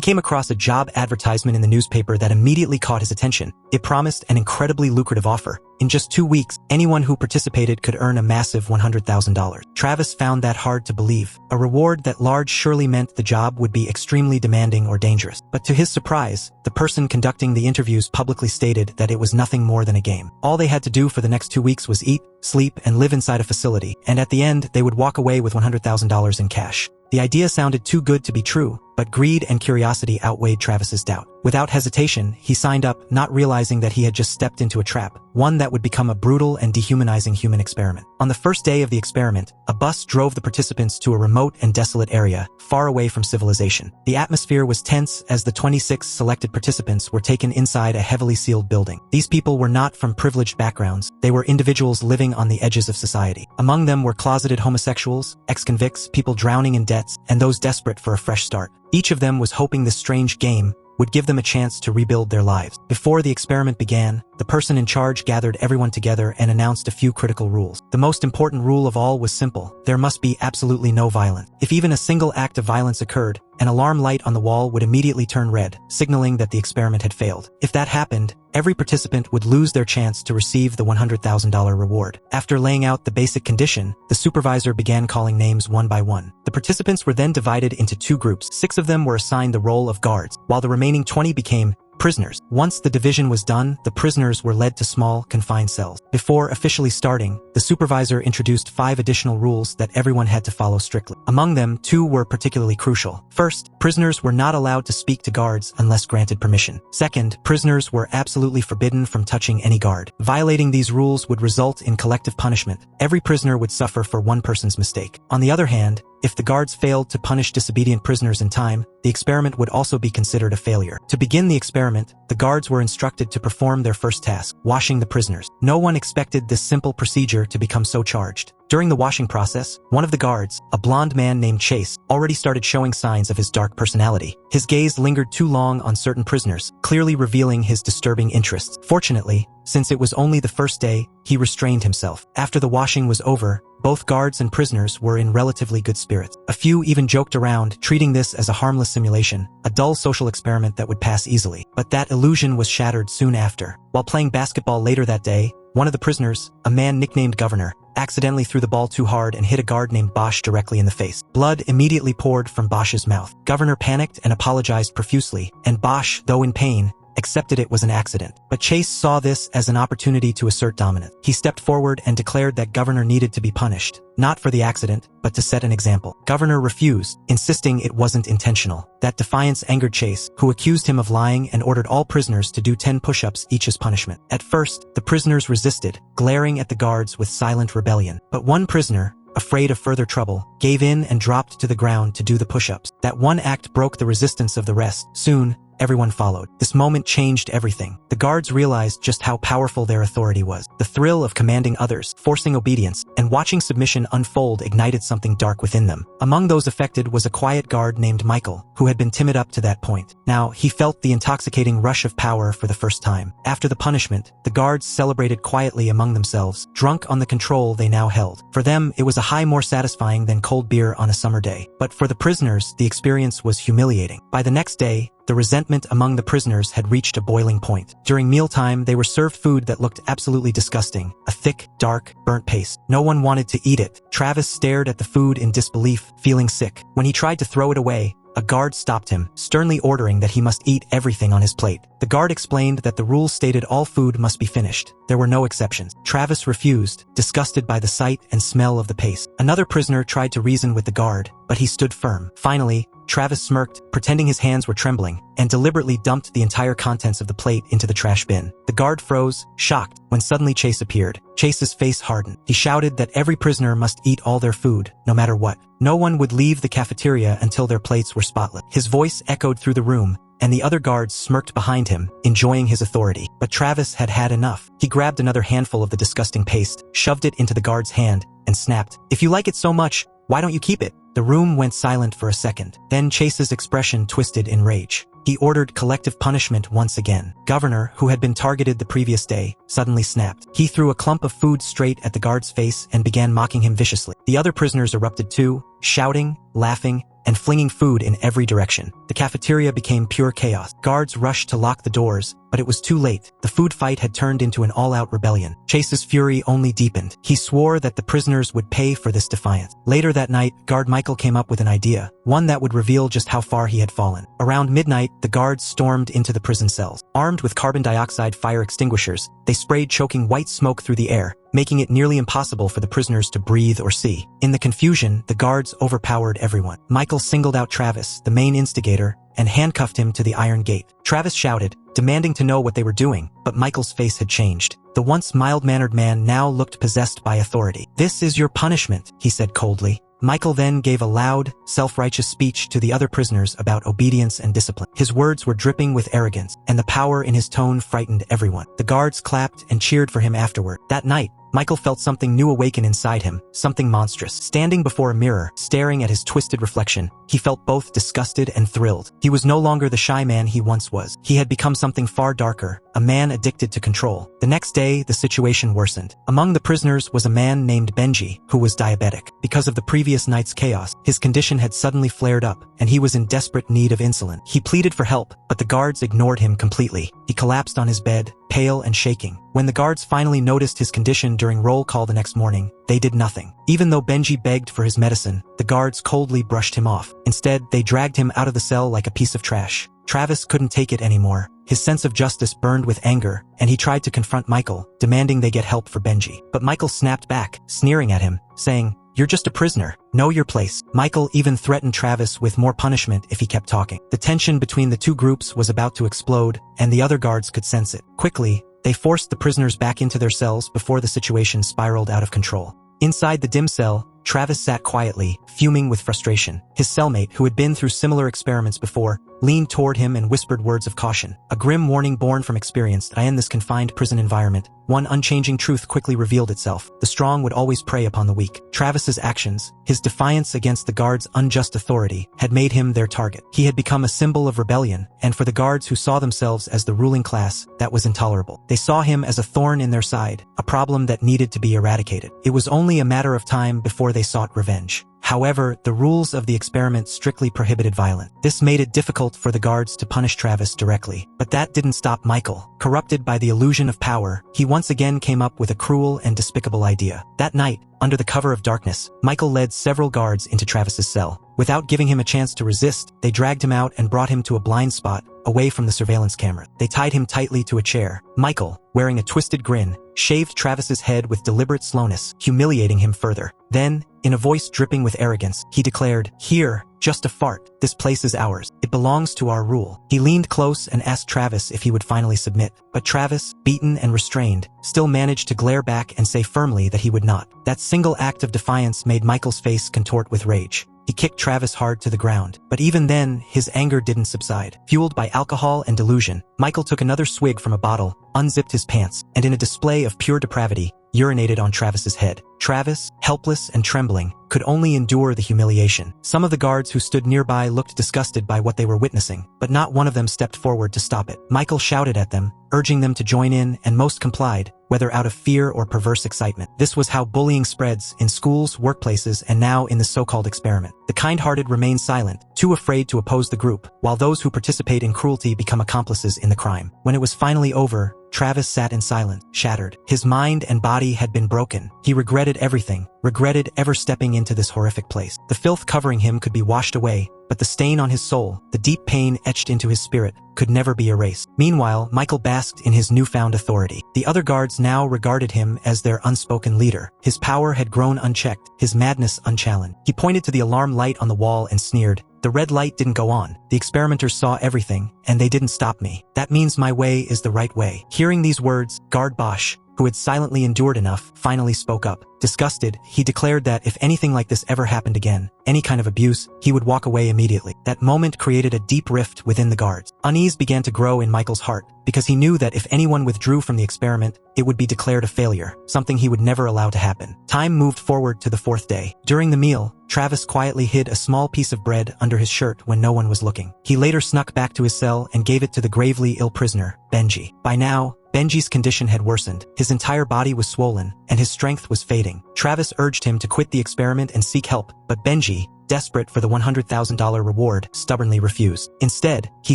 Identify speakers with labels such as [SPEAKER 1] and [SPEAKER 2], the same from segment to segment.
[SPEAKER 1] came across a job advertisement in the newspaper that immediately caught his attention. It promised an incredibly lucrative offer. In just 2 weeks, anyone who participated could earn a massive $100,000. Travis found that hard to believe. A reward that large surely meant the job would be extremely demanding or dangerous. But to his surprise, the person conducting the interviews publicly stated that it was nothing more than a game. All they had to do for the next 2 weeks was eat, sleep, and live inside a facility, and at the end, they would walk away with $100,000 in cash. The idea sounded too good to be true, but greed and curiosity outweighed Travis's doubt. Without hesitation, he signed up, not realizing that he had just stepped into a trap, one that would become a brutal and dehumanizing human experiment. On the first day of the experiment, a bus drove the participants to a remote and desolate area, far away from civilization. The atmosphere was tense as the 26 selected participants were taken inside a heavily sealed building. These people were not from privileged backgrounds. They were individuals living on the edges of society. Among them were closeted homosexuals, ex-convicts, people drowning in debts, and those desperate for a fresh start. Each of them was hoping this strange game would give them a chance to rebuild their lives. Before the experiment began, the person in charge gathered everyone together and announced a few critical rules. The most important rule of all was simple: there must be absolutely no violence. If even a single act of violence occurred, an alarm light on the wall would immediately turn red, signaling that the experiment had failed. If that happened, every participant would lose their chance to receive the $100,000 reward. After laying out the basic condition, the supervisor began calling names one by one. The participants were then divided into 2 groups. 6 of them were assigned the role of guards, while the remaining 20 became prisoners. Once the division was done, the prisoners were led to small, confined cells. Before officially starting, the supervisor introduced 5 additional rules that everyone had to follow strictly. Among them, 2 were particularly crucial. First, prisoners were not allowed to speak to guards unless granted permission. Second, prisoners were absolutely forbidden from touching any guard. Violating these rules would result in collective punishment. Every prisoner would suffer for one person's mistake. On the other hand, if the guards failed to punish disobedient prisoners in time, the experiment would also be considered a failure. To begin the experiment, the guards were instructed to perform their first task: washing the prisoners. No one expected this simple procedure to become so charged. During the washing process, one of the guards, a blonde man named Chase, already started showing signs of his dark personality. His gaze lingered too long on certain prisoners, clearly revealing his disturbing interests. Fortunately, since it was only the first day, he restrained himself. After the washing was over, both guards and prisoners were in relatively good spirits. A few even joked around, treating this as a harmless simulation, a dull social experiment that would pass easily. But that illusion was shattered soon after. While playing basketball later that day, one of the prisoners, a man nicknamed Governor, accidentally threw the ball too hard and hit a guard named Bosch directly in the face. Blood immediately poured from Bosch's mouth. Governor panicked and apologized profusely, and Bosch, though in pain, accepted it was an accident. But Chase saw this as an opportunity to assert dominance. He stepped forward and declared that Governor needed to be punished, not for the accident, but to set an example. Governor refused, insisting it wasn't intentional. That defiance angered Chase, who accused him of lying and ordered all prisoners to do 10 push-ups each as punishment. At first, the prisoners resisted, glaring at the guards with silent rebellion. But one prisoner, afraid of further trouble, gave in and dropped to the ground to do the push-ups. That one act broke the resistance of the rest. Soon, everyone followed. This moment changed everything. The guards realized just how powerful their authority was. The thrill of commanding others, forcing obedience, and watching submission unfold ignited something dark within them. Among those affected was a quiet guard named Michael, who had been timid up to that point. Now, he felt the intoxicating rush of power for the first time. After the punishment, the guards celebrated quietly among themselves, drunk on the control they now held. For them, it was a high more satisfying than cold beer on a summer day. But for the prisoners, the experience was humiliating. By the next day, the resentment among the prisoners had reached a boiling point. During mealtime, they were served food that looked absolutely disgusting, a thick, dark, burnt paste. No one wanted to eat it. Travis stared at the food in disbelief, feeling sick. When he tried to throw it away, a guard stopped him, sternly ordering that he must eat everything on his plate. The guard explained that the rules stated all food must be finished. There were no exceptions. Travis refused, disgusted by the sight and smell of the paste. Another prisoner tried to reason with the guard, but he stood firm. Finally, Travis smirked, pretending his hands were trembling, and deliberately dumped the entire contents of the plate into the trash bin. The guard froze, shocked, when suddenly Chase appeared. Chase's face hardened. He shouted that every prisoner must eat all their food, no matter what. No one would leave the cafeteria until their plates were spotless. His voice echoed through the room, and the other guards smirked behind him, enjoying his authority. But Travis had had enough. He grabbed another handful of the disgusting paste, shoved it into the guard's hand, and snapped, "If you like it so much, why don't you keep it?" The room went silent for a second. Then Chase's expression twisted in rage. He ordered collective punishment once again. Governor, who had been targeted the previous day, suddenly snapped. He threw a clump of food straight at the guard's face and began mocking him viciously. The other prisoners erupted too, shouting, laughing, and flinging food in every direction. The cafeteria became pure chaos. Guards rushed to lock the doors, but it was too late. The food fight had turned into an all-out rebellion. Chase's fury only deepened. He swore that the prisoners would pay for this defiance. Later that night, Guard Michael came up with an idea, one that would reveal just how far he had fallen. Around midnight, the guards stormed into the prison cells. Armed with carbon dioxide fire extinguishers, they sprayed choking white smoke through the air, making it nearly impossible for the prisoners to breathe or see. In the confusion, the guards overpowered everyone. Michael singled out Travis, the main instigator, and handcuffed him to the iron gate. Travis shouted, demanding to know what they were doing, but Michael's face had changed. The once mild-mannered man now looked possessed by authority. "This is your punishment," he said coldly. Michael then gave a loud, self-righteous speech to the other prisoners about obedience and discipline. His words were dripping with arrogance, and the power in his tone frightened everyone. The guards clapped and cheered for him afterward. That night, Michael felt something new awaken inside him, something monstrous. Standing before a mirror, staring at his twisted reflection, he felt both disgusted and thrilled. He was no longer the shy man he once was. He had become something far darker, a man addicted to control. The next day, the situation worsened. Among the prisoners was a man named Benji, who was diabetic. Because of the previous night's chaos, his condition had suddenly flared up, and he was in desperate need of insulin. He pleaded for help, but the guards ignored him completely. He collapsed on his bed, pale and shaking. When the guards finally noticed his condition during roll call the next morning, they did nothing. Even though Benji begged for his medicine, the guards coldly brushed him off. Instead, they dragged him out of the cell like a piece of trash. Travis couldn't take it anymore. His sense of justice burned with anger, and he tried to confront Michael, demanding they get help for Benji. But Michael snapped back, sneering at him, saying, "You're just a prisoner. Know your place." Michael even threatened Travis with more punishment if he kept talking. The tension between the two groups was about to explode, and the other guards could sense it. Quickly, they forced the prisoners back into their cells before the situation spiraled out of control. Inside the dim cell, Travis sat quietly, fuming with frustration. His cellmate, who had been through similar experiments before, leaned toward him and whispered words of caution. A grim warning born from experience that in this confined prison environment, one unchanging truth quickly revealed itself. The strong would always prey upon the weak. Travis's actions, his defiance against the guards' unjust authority, had made him their target. He had become a symbol of rebellion, and for the guards who saw themselves as the ruling class, that was intolerable. They saw him as a thorn in their side, a problem that needed to be eradicated. It was only a matter of time before they sought revenge. However, the rules of the experiment strictly prohibited violence. This made it difficult for the guards to punish Travis directly. But that didn't stop Michael. Corrupted by the illusion of power, he once again came up with a cruel and despicable idea. That night, under the cover of darkness, Michael led several guards into Travis's cell. Without giving him a chance to resist, they dragged him out and brought him to a blind spot, away from the surveillance camera. They tied him tightly to a chair. Michael, wearing a twisted grin, shaved Travis's head with deliberate slowness, humiliating him further. Then, in a voice dripping with arrogance, he declared, "Here, just a fart. This place is ours. It belongs to our rule." He leaned close and asked Travis if he would finally submit. But Travis, beaten and restrained, still managed to glare back and say firmly that he would not. That single act of defiance made Michael's face contort with rage. He kicked Travis hard to the ground. But even then, his anger didn't subside. Fueled by alcohol and delusion, Michael took another swig from a bottle, unzipped his pants, and in a display of pure depravity, urinated on Travis's head. Travis, helpless and trembling, could only endure the humiliation. Some of the guards who stood nearby looked disgusted by what they were witnessing, but not one of them stepped forward to stop it. Michael shouted at them, urging them to join in, and most complied, whether out of fear or perverse excitement. This was how bullying spreads in schools, workplaces, and now in the so-called experiment. The kind-hearted remain silent, too afraid to oppose the group, while those who participate in cruelty become accomplices in the crime. When it was finally over, Travis sat in silence, shattered. His mind and body had been broken. He regretted everything, regretted ever stepping into this horrific place. The filth covering him could be washed away, but the stain on his soul, the deep pain etched into his spirit, could never be erased. Meanwhile, Michael basked in his newfound authority. The other guards now regarded him as their unspoken leader. His power had grown unchecked, his madness unchallenged. He pointed to the alarm light on the wall and sneered. The red light didn't go on. The experimenters saw everything, and they didn't stop me. That means my way is the right way. Hearing these words, Guard Bosch, who had silently endured enough, finally spoke up. Disgusted, he declared that if anything like this ever happened again, any kind of abuse, he would walk away immediately. That moment created a deep rift within the guards. Unease began to grow in Michael's heart, because he knew that if anyone withdrew from the experiment, it would be declared a failure, something he would never allow to happen. Time moved forward to the 4th day. During the meal, Travis quietly hid a small piece of bread under his shirt when no one was looking. He later snuck back to his cell and gave it to the gravely ill prisoner, Benji. By now, Benji's condition had worsened, his entire body was swollen, and his strength was fading. Travis urged him to quit the experiment and seek help, but Benji, desperate for the $100,000 reward, stubbornly refused. Instead, he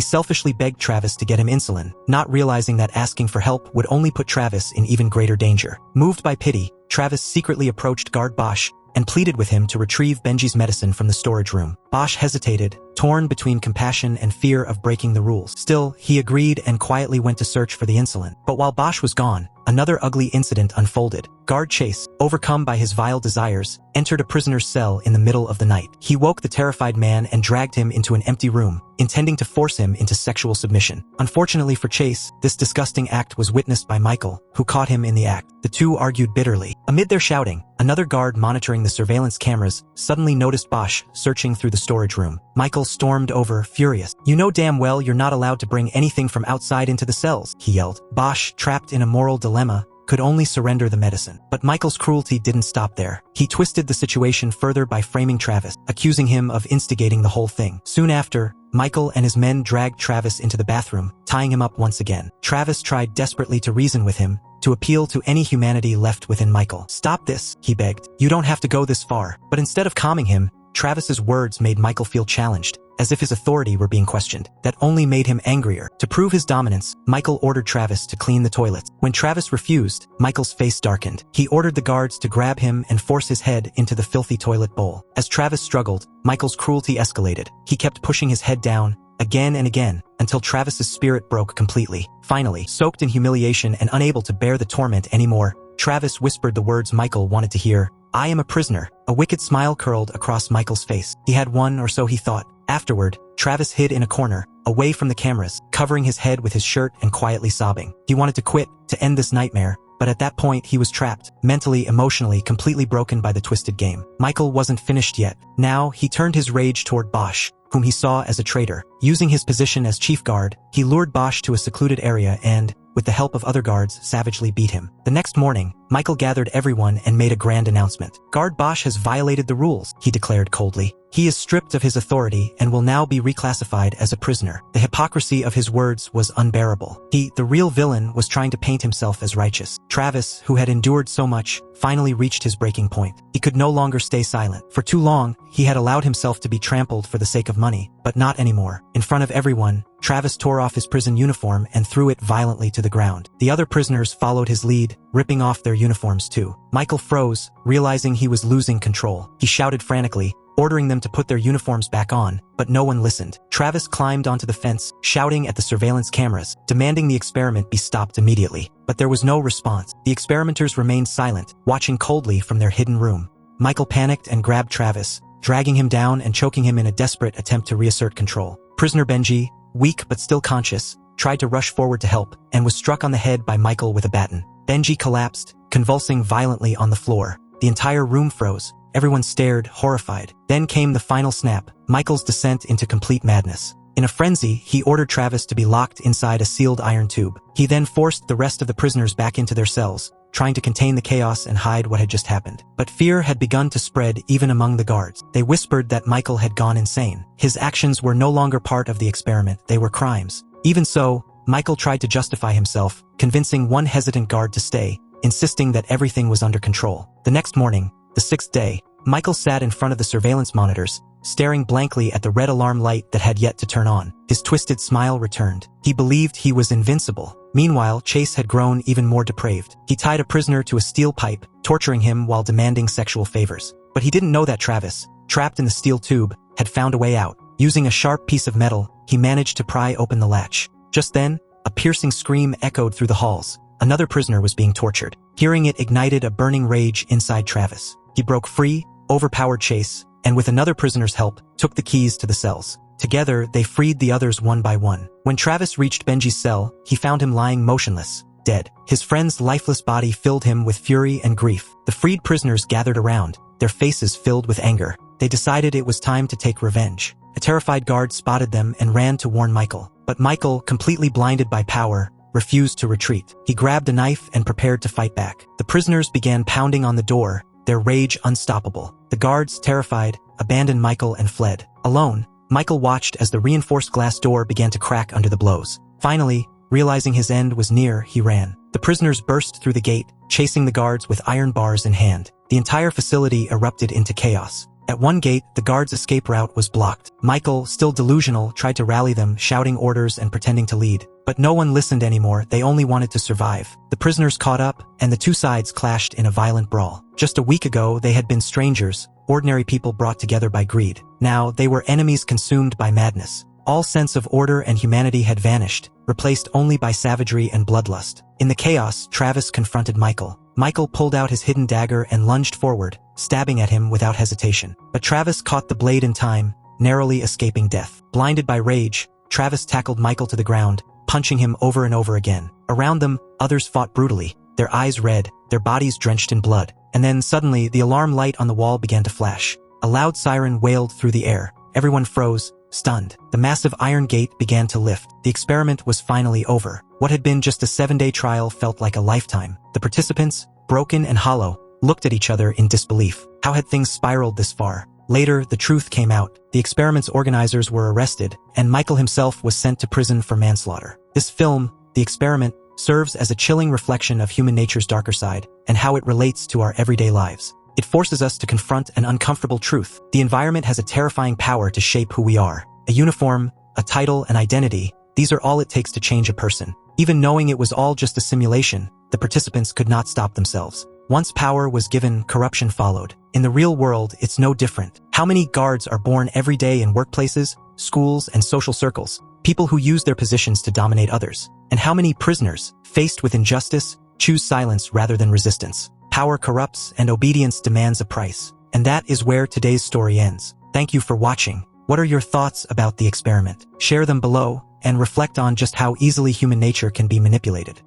[SPEAKER 1] selfishly begged Travis to get him insulin, not realizing that asking for help would only put Travis in even greater danger. Moved by pity, Travis secretly approached guard Bosch and pleaded with him to retrieve Benji's medicine from the storage room. Bosch hesitated, torn between compassion and fear of breaking the rules. Still, he agreed and quietly went to search for the insulin. But while Bosch was gone, another ugly incident unfolded. Guard Chase, overcome by his vile desires, entered a prisoner's cell in the middle of the night. He woke the terrified man and dragged him into an empty room, intending to force him into sexual submission. Unfortunately for Chase, this disgusting act was witnessed by Michael, who caught him in the act. The two argued bitterly. Amid their shouting, another guard monitoring the surveillance cameras suddenly noticed Bosch searching through the storage room. Michael stormed over, furious. "You know damn well you're not allowed to bring anything from outside into the cells," he yelled. Bosch, trapped in a moral dilemma, could only surrender the medicine. But Michael's cruelty didn't stop there. He twisted the situation further by framing Travis, accusing him of instigating the whole thing. Soon after, Michael and his men dragged Travis into the bathroom, tying him up once again. Travis tried desperately to reason with him, to appeal to any humanity left within Michael. "Stop this," he begged. "You don't have to go this far." But instead of calming him, Travis's words made Michael feel challenged, as if his authority were being questioned. That only made him angrier. To prove his dominance, Michael ordered Travis to clean the toilets. When Travis refused, Michael's face darkened. He ordered the guards to grab him and force his head into the filthy toilet bowl. As Travis struggled, Michael's cruelty escalated. He kept pushing his head down, again and again, until Travis's spirit broke completely. Finally, soaked in humiliation and unable to bear the torment anymore, Travis whispered the words Michael wanted to hear. "I am a prisoner." A wicked smile curled across Michael's face. He had won, or so he thought. Afterward, Travis hid in a corner, away from the cameras, covering his head with his shirt and quietly sobbing. He wanted to quit, to end this nightmare, but at that point he was trapped, mentally, emotionally, completely broken by the twisted game. Michael wasn't finished yet. Now, he turned his rage toward Bosch, whom he saw as a traitor. Using his position as chief guard, he lured Bosch to a secluded area and, with the help of other guards, savagely beat him. The next morning, Michael gathered everyone and made a grand announcement. "Guard Bosch has violated the rules," he declared coldly. "He is stripped of his authority and will now be reclassified as a prisoner." The hypocrisy of his words was unbearable. He, the real villain, was trying to paint himself as righteous. Travis, who had endured so much, finally reached his breaking point. He could no longer stay silent. For too long, he had allowed himself to be trampled for the sake of money, but not anymore. In front of everyone, Travis tore off his prison uniform and threw it violently to the ground. The other prisoners followed his lead, ripping off their uniforms too. Michael froze, realizing he was losing control. He shouted frantically, ordering them to put their uniforms back on, but no one listened. Travis climbed onto the fence, shouting at the surveillance cameras, demanding the experiment be stopped immediately. But there was no response. The experimenters remained silent, watching coldly from their hidden room. Michael panicked and grabbed Travis, dragging him down and choking him in a desperate attempt to reassert control. Prisoner Benji, weak but still conscious, tried to rush forward to help, and was struck on the head by Michael with a baton. Benji collapsed, convulsing violently on the floor. The entire room froze. Everyone stared, horrified. Then came the final snap, Michael's descent into complete madness. In a frenzy, he ordered Travis to be locked inside a sealed iron tube. He then forced the rest of the prisoners back into their cells, trying to contain the chaos and hide what had just happened. But fear had begun to spread even among the guards. They whispered that Michael had gone insane. His actions were no longer part of the experiment, they were crimes. Even so, Michael tried to justify himself, convincing one hesitant guard to stay, insisting that everything was under control. The next morning, the 6th day, Michael sat in front of the surveillance monitors, staring blankly at the red alarm light that had yet to turn on. His twisted smile returned. He believed he was invincible. Meanwhile, Chase had grown even more depraved. He tied a prisoner to a steel pipe, torturing him while demanding sexual favors. But he didn't know that Travis, trapped in the steel tube, had found a way out. Using a sharp piece of metal, he managed to pry open the latch. Just then, a piercing scream echoed through the halls. Another prisoner was being tortured. Hearing it ignited a burning rage inside Travis. He broke free, overpowered Chase, and with another prisoner's help, took the keys to the cells. Together, they freed the others one by one. When Travis reached Benji's cell, he found him lying motionless, dead. His friend's lifeless body filled him with fury and grief. The freed prisoners gathered around, their faces filled with anger. They decided it was time to take revenge. A terrified guard spotted them and ran to warn Michael. But Michael, completely blinded by power, refused to retreat. He grabbed a knife and prepared to fight back. The prisoners began pounding on the door, their rage unstoppable. The guards, terrified, abandoned Michael and fled. Alone, Michael watched as the reinforced glass door began to crack under the blows. Finally, realizing his end was near, he ran. The prisoners burst through the gate, chasing the guards with iron bars in hand. The entire facility erupted into chaos. At one gate, the guards' escape route was blocked. Michael, still delusional, tried to rally them, shouting orders and pretending to lead. But no one listened anymore, they only wanted to survive. The prisoners caught up, and the two sides clashed in a violent brawl. Just a week ago, they had been strangers, ordinary people brought together by greed. Now, they were enemies consumed by madness. All sense of order and humanity had vanished, replaced only by savagery and bloodlust. In the chaos, Travis confronted Michael. Michael pulled out his hidden dagger and lunged forward, stabbing at him without hesitation. But Travis caught the blade in time, narrowly escaping death. Blinded by rage, Travis tackled Michael to the ground, punching him over and over again. Around them, others fought brutally, their eyes red, their bodies drenched in blood. And then suddenly, the alarm light on the wall began to flash. A loud siren wailed through the air. Everyone froze, stunned. The massive iron gate began to lift. The experiment was finally over. What had been just a 7-day trial felt like a lifetime. The participants, broken and hollow, looked at each other in disbelief. How had things spiraled this far? Later, the truth came out. The experiment's organizers were arrested, and Michael himself was sent to prison for manslaughter. This film, The Experiment, serves as a chilling reflection of human nature's darker side and how it relates to our everyday lives. It forces us to confront an uncomfortable truth. The environment has a terrifying power to shape who we are. A uniform, a title, an identity, these are all it takes to change a person. Even knowing it was all just a simulation, the participants could not stop themselves. Once power was given, corruption followed. In the real world, it's no different. How many guards are born every day in workplaces, schools, and social circles? People who use their positions to dominate others. And how many prisoners, faced with injustice, choose silence rather than resistance? Power corrupts and obedience demands a price. And that is where today's story ends. Thank you for watching. What are your thoughts about The Experiment? Share them below and reflect on just how easily human nature can be manipulated.